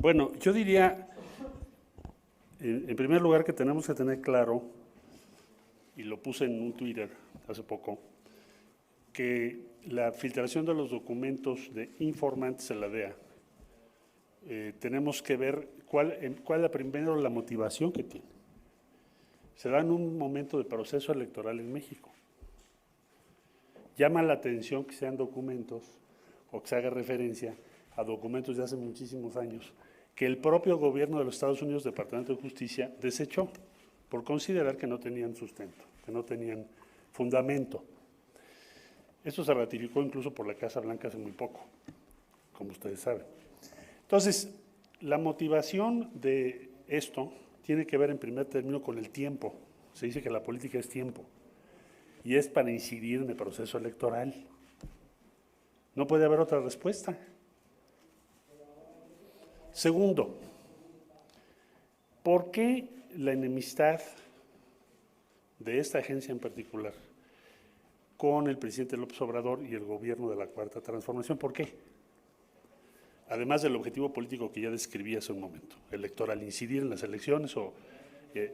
Bueno, yo diría, en primer lugar, que tenemos que tener claro, y lo puse en un Twitter hace poco, que la filtración de los documentos de informantes en la DEA, tenemos que ver cuál es primero la motivación que tiene. Se da en un momento de proceso electoral en México. Llama la atención que sean documentos o que se haga referencia a documentos de hace muchísimos años que el propio gobierno de los Estados Unidos, Departamento de Justicia, desechó por considerar que no tenían sustento, que no tenían fundamento. Esto se ratificó incluso por la Casa Blanca hace muy poco, como ustedes saben. Entonces, la motivación de esto tiene que ver en primer término con el tiempo. Se dice que la política es tiempo y es para incidir en el proceso electoral. No puede haber otra respuesta. Segundo, ¿por qué la enemistad de esta agencia en particular con el presidente López Obrador y el gobierno de la Cuarta Transformación? ¿Por qué? Además del objetivo político que ya describí hace un momento, electoral, incidir en las elecciones o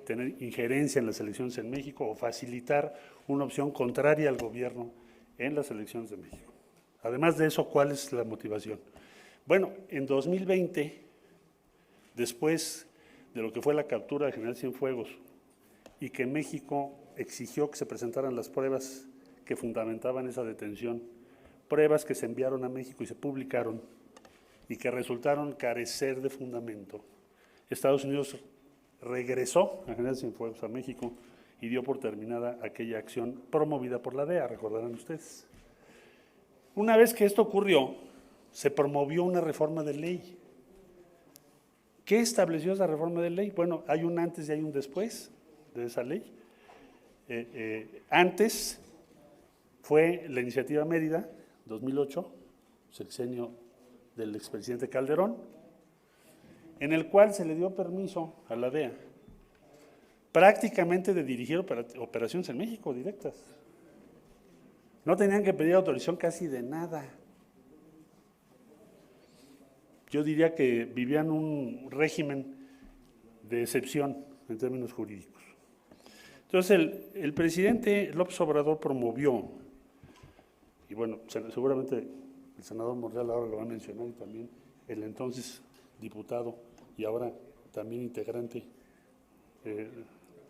tener injerencia en las elecciones en México o facilitar una opción contraria al gobierno en las elecciones de México. Además de eso, ¿cuál es la motivación? Bueno, en 2020, después de lo que fue la captura de General Cienfuegos y que México exigió que se presentaran las pruebas que fundamentaban esa detención, pruebas que se enviaron a México y se publicaron y que resultaron carecer de fundamento, Estados Unidos regresó a General Cienfuegos a México y dio por terminada aquella acción promovida por la DEA, recordarán ustedes. Una vez que esto ocurrió, se promovió una reforma de ley. ¿Qué estableció esa reforma de ley? Bueno, hay un antes y hay un después de esa ley. Antes fue la iniciativa Mérida, 2008, sexenio del expresidente Calderón, en el cual se le dio permiso a la DEA prácticamente de dirigir operaciones en México directas. No tenían que pedir autorización casi de nada. Yo diría que vivían un régimen de excepción en términos jurídicos. Entonces, el presidente López Obrador promovió, y bueno, seguramente el senador Monreal ahora lo va a mencionar, y también el entonces diputado y ahora también integrante,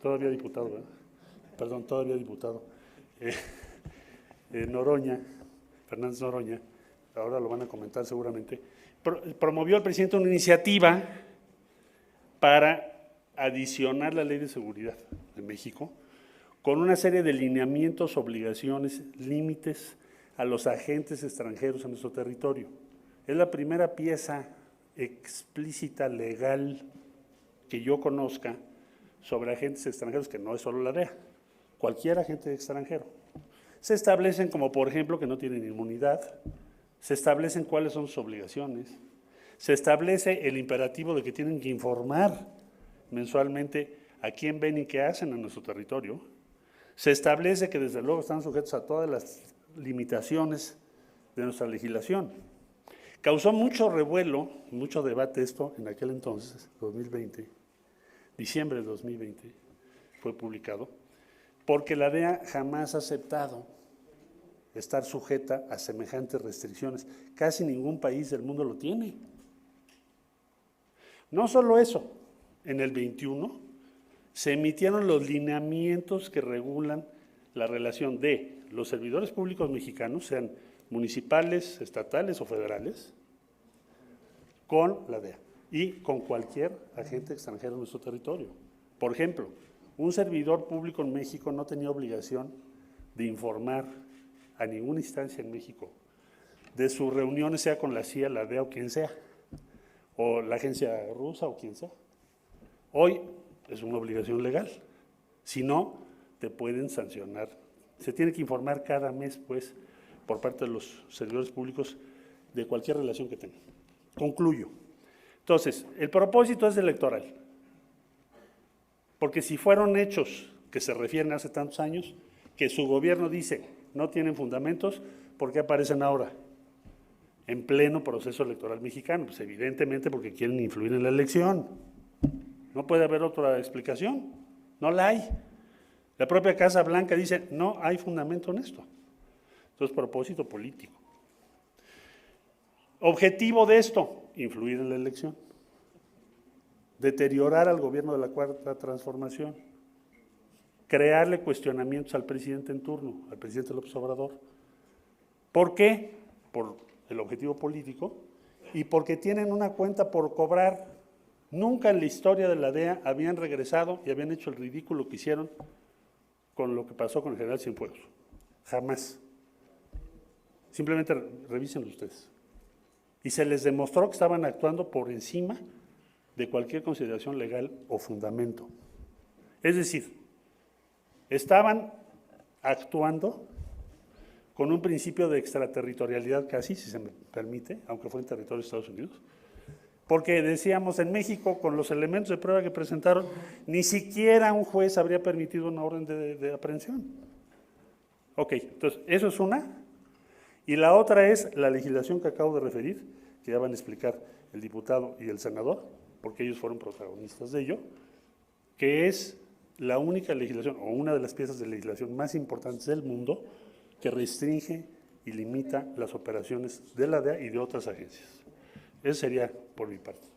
todavía diputado, ¿verdad? Perdón, todavía diputado, Noroña, Fernández Noroña, ahora lo van a comentar seguramente, promovió al presidente una iniciativa para adicionar la Ley de Seguridad de México con una serie de lineamientos, obligaciones, límites a los agentes extranjeros en nuestro territorio. Es la primera pieza explícita, legal, que yo conozca sobre agentes extranjeros, que no es solo la DEA, cualquier agente extranjero. Se establecen como, por ejemplo, que no tienen inmunidad, se establecen cuáles son sus obligaciones, se establece el imperativo de que tienen que informar mensualmente a quién ven y qué hacen en nuestro territorio, se establece que desde luego están sujetos a todas las limitaciones de nuestra legislación. Causó mucho revuelo, mucho debate esto en aquel entonces, 2020, diciembre de 2020, fue publicado, porque la DEA jamás ha aceptado estar sujeta a semejantes restricciones. Casi ningún país del mundo lo tiene. No solo eso, en el 21 se emitieron los lineamientos que regulan la relación de los servidores públicos mexicanos, sean municipales, estatales o federales, con la DEA y con cualquier agente extranjero en nuestro territorio. Por ejemplo, un servidor público en México no tenía obligación de informar a ninguna instancia en México de sus reuniones, sea con la CIA, la DEA o quien sea, o la agencia rusa o quien sea. Hoy es una obligación legal, si no, te pueden sancionar. Se tiene que informar cada mes, pues, por parte de los servidores públicos de cualquier relación que tengan. Concluyo. Entonces, el propósito es electoral, porque si fueron hechos que se refieren a hace tantos años, que su gobierno dice no tienen fundamentos, ¿por qué aparecen ahora? en pleno proceso electoral mexicano? Pues evidentemente porque quieren influir en la elección. No puede haber otra explicación, no la hay. La propia Casa Blanca dice, no hay fundamento en esto. Entonces, propósito político. Objetivo de esto, influir en la elección. Deteriorar al gobierno de la Cuarta Transformación. Crearle cuestionamientos al presidente en turno, al presidente López Obrador. ¿Por qué? Por el objetivo político y porque tienen una cuenta por cobrar. Nunca en la historia de la DEA habían regresado y habían hecho el ridículo que hicieron con lo que pasó con el general Cienfuegos. Jamás. Simplemente revísenlo ustedes. Y se les demostró que estaban actuando por encima de cualquier consideración legal o fundamento. Es decir, estaban actuando con un principio de extraterritorialidad casi, si se me permite, aunque fue en territorio de Estados Unidos, porque decíamos, en México, con los elementos de prueba que presentaron, ni siquiera un juez habría permitido una orden de aprehensión. Ok, entonces, eso es una. Y la otra es la legislación que acabo de referir, que ya van a explicar el diputado y el senador, porque ellos fueron protagonistas de ello, que es la única legislación, o una de las piezas de legislación más importantes del mundo, que restringe y limita las operaciones de la DEA y de otras agencias. Eso sería por mi parte.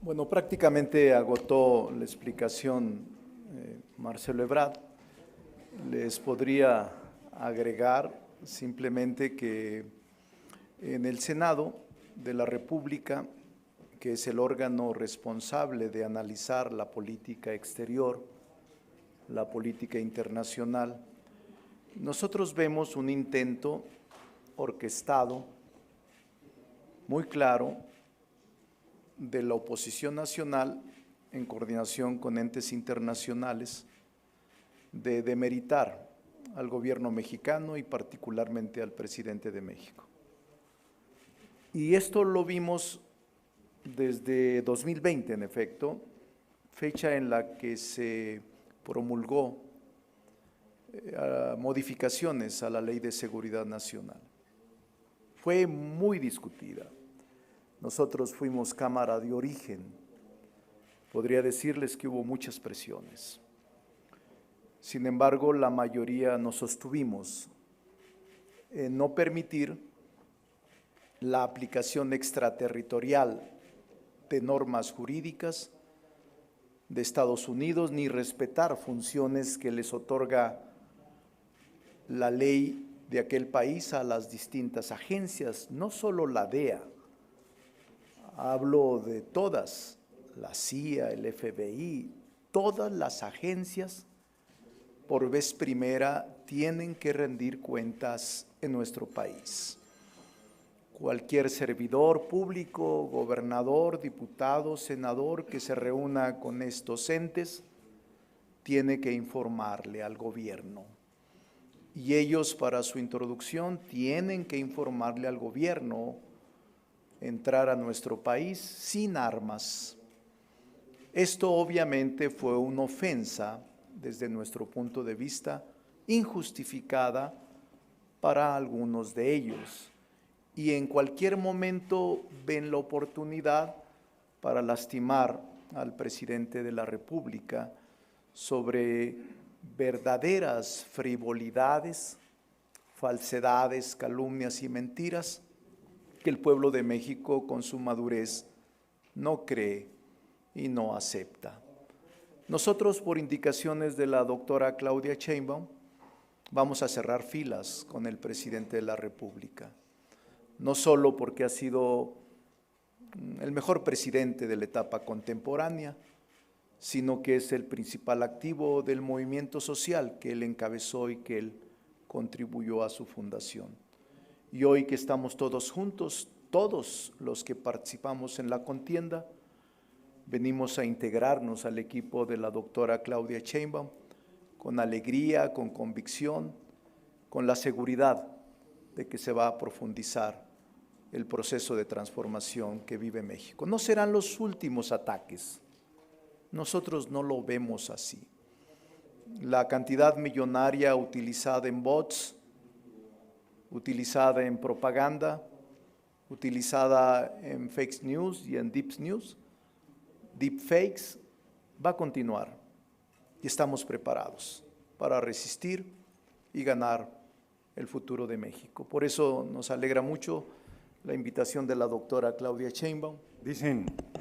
Bueno, prácticamente agotó la explicación Marcelo Ebrard. Les podría agregar simplemente que en el Senado de la República, que es el órgano responsable de analizar la política exterior, la política internacional, nosotros vemos un intento orquestado, muy claro, de la oposición nacional en coordinación con entes internacionales de demeritar al gobierno mexicano y particularmente al presidente de México. Y esto lo vimos desde 2020, en efecto, fecha en la que se promulgó modificaciones a la Ley de Seguridad Nacional. Fue muy discutida. Nosotros fuimos Cámara de Origen. Podría decirles que hubo muchas presiones. Sin embargo, la mayoría nos sostuvimos en no permitir la aplicación extraterritorial de normas jurídicas de Estados Unidos, ni respetar funciones que les otorga la ley de aquel país a las distintas agencias, no solo la DEA, hablo de todas, la CIA, el FBI, todas las agencias por vez primera tienen que rendir cuentas en nuestro país. Cualquier servidor público, gobernador, diputado, senador que se reúna con estos entes tiene que informarle al gobierno. Y ellos, para su introducción, tienen que informarle al gobierno entrar a nuestro país sin armas. Esto obviamente fue una ofensa, desde nuestro punto de vista, injustificada para algunos de ellos. Y en cualquier momento ven la oportunidad para lastimar al presidente de la República sobre verdaderas frivolidades, falsedades, calumnias y mentiras que el pueblo de México con su madurez no cree y no acepta. Nosotros, por indicaciones de la doctora Claudia Sheinbaum, vamos a cerrar filas con el presidente de la República. No solo porque ha sido el mejor presidente de la etapa contemporánea, sino que es el principal activo del movimiento social que él encabezó y que él contribuyó a su fundación. Y hoy que estamos todos juntos, todos los que participamos en la contienda, venimos a integrarnos al equipo de la doctora Claudia Sheinbaum con alegría, con convicción, con la seguridad de que se va a profundizar el proceso de transformación que vive México. No serán los últimos ataques. Nosotros no lo vemos así. La cantidad millonaria utilizada en bots utilizada en propaganda, utilizada en fake news y en deep news, deepfakes, va a continuar y estamos preparados para resistir y ganar el futuro de México. Por eso nos alegra mucho la invitación de la doctora Claudia Sheinbaum.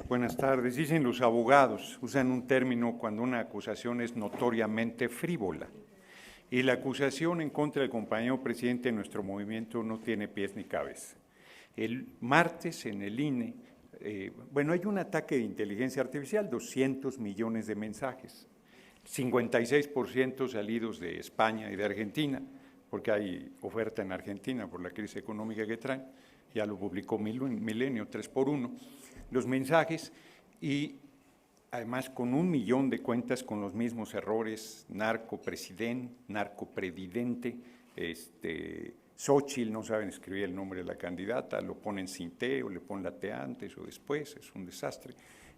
Buenas tardes, dicen los abogados, usan un término cuando una acusación es notoriamente frívola. Y la acusación en contra del compañero presidente de nuestro movimiento no tiene pies ni cabeza. El martes en el INE, hay un ataque de inteligencia artificial, 200 millones de mensajes, 56% salidos de España y de Argentina, porque hay oferta en Argentina por la crisis económica que traen, ya lo publicó Milenio, 3x1, los mensajes, y además con 1 millón de cuentas con los mismos errores, narcopresidente, narcopredidente, Xóchitl, no saben escribir el nombre de la candidata, lo ponen sin T o le ponen la T antes o después, es un desastre.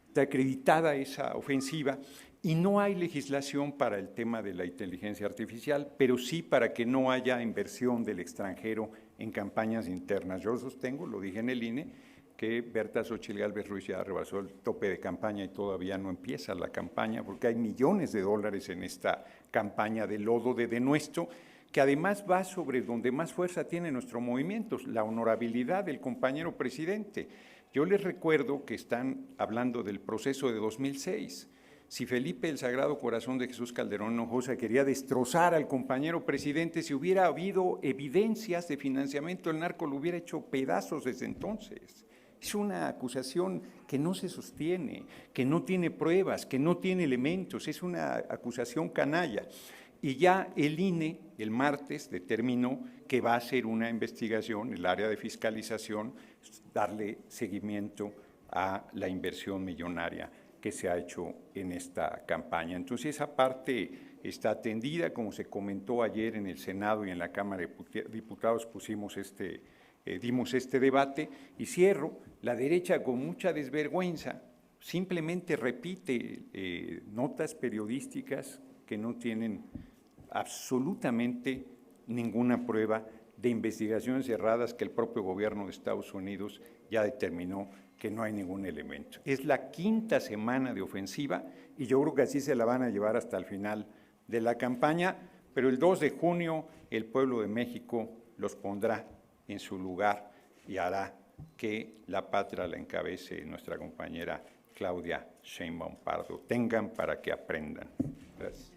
Está acreditada esa ofensiva y no hay legislación para el tema de la inteligencia artificial, pero sí para que no haya inversión del extranjero en campañas internas. Yo sostengo, lo dije en el INE, que Berta Xóchitl Gálvez Ruiz ya rebasó el tope de campaña y todavía no empieza la campaña, porque hay millones de dólares en esta campaña de lodo de denuesto, que además va sobre donde más fuerza tiene nuestro movimiento, la honorabilidad del compañero presidente. Yo les recuerdo que están hablando del proceso de 2006. Si Felipe el Sagrado Corazón de Jesús Calderón Hinojosa quería destrozar al compañero presidente, si hubiera habido evidencias de financiamiento del narco, lo hubiera hecho pedazos desde entonces. Es una acusación que no se sostiene, que no tiene pruebas, que no tiene elementos, es una acusación canalla. Y ya el INE el martes determinó que va a hacer una investigación, el área de fiscalización, darle seguimiento a la inversión millonaria que se ha hecho en esta campaña. Entonces esa parte está atendida, como se comentó ayer en el Senado y en la Cámara de Diputados dimos este debate, y cierro. La derecha, con mucha desvergüenza, simplemente repite notas periodísticas que no tienen absolutamente ninguna prueba de investigaciones cerradas que el propio gobierno de Estados Unidos ya determinó que no hay ningún elemento. Es la 5ª semana de ofensiva y yo creo que así se la van a llevar hasta el final de la campaña, pero el 2 de junio el pueblo de México los pondrá en su lugar y hará que la patria la encabece nuestra compañera Claudia Sheinbaum Pardo. Tengan para que aprendan. Gracias.